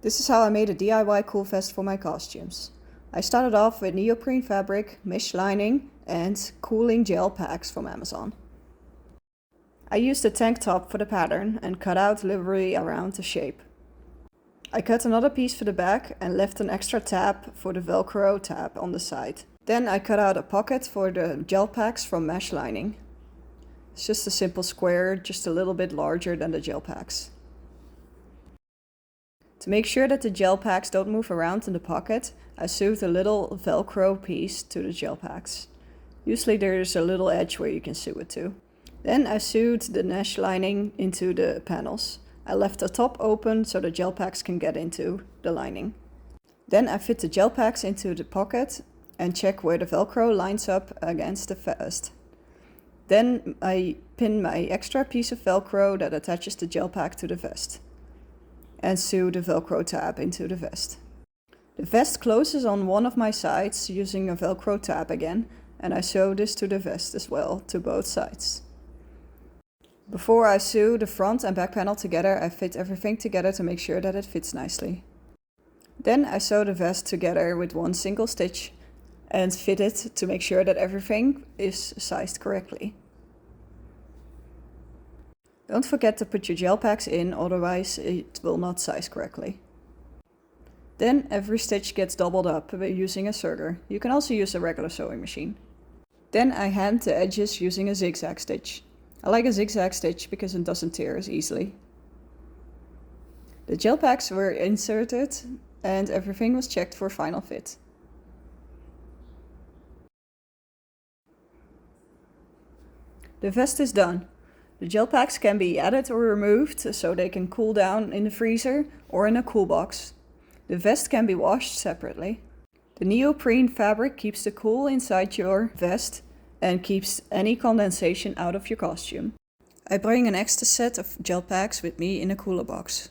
This is how I made a DIY cool vest for my costumes. I started off with neoprene fabric, mesh lining and cooling gel packs from Amazon. I used a tank top for the pattern and cut out liberally around the shape. I cut another piece for the back and left an extra tab for the velcro tab on the side. Then I cut out a pocket for the gel packs from mesh lining. It's just a simple square, just a little bit larger than the gel packs. To make sure that the gel packs don't move around in the pocket, I sewed a little velcro piece to the gel packs. Usually there's a little edge where you can sew it to. Then I sewed the mesh lining into the panels. I left the top open so the gel packs can get into the lining. Then I fit the gel packs into the pocket and check where the velcro lines up against the vest. Then I pin my extra piece of velcro that attaches the gel pack to the vest and sew the velcro tab into the vest. The vest closes on one of my sides using a velcro tab again, and I sew this to the vest as well, to both sides. Before I sew the front and back panel together, I fit everything together to make sure that it fits nicely. Then I sew the vest together with one single stitch and fit it to make sure that everything is sized correctly. Don't forget to put your gel packs in, otherwise it will not size correctly. Then every stitch gets doubled up by using a serger. You can also use a regular sewing machine. Then I hand the edges using a zigzag stitch. I like a zigzag stitch because it doesn't tear as easily. The gel packs were inserted and everything was checked for final fit. The vest is done. The gel packs can be added or removed so they can cool down in the freezer or in a cool box. The vest can be washed separately. The neoprene fabric keeps the cool inside your vest and keeps any condensation out of your costume. I bring an extra set of gel packs with me in a cooler box.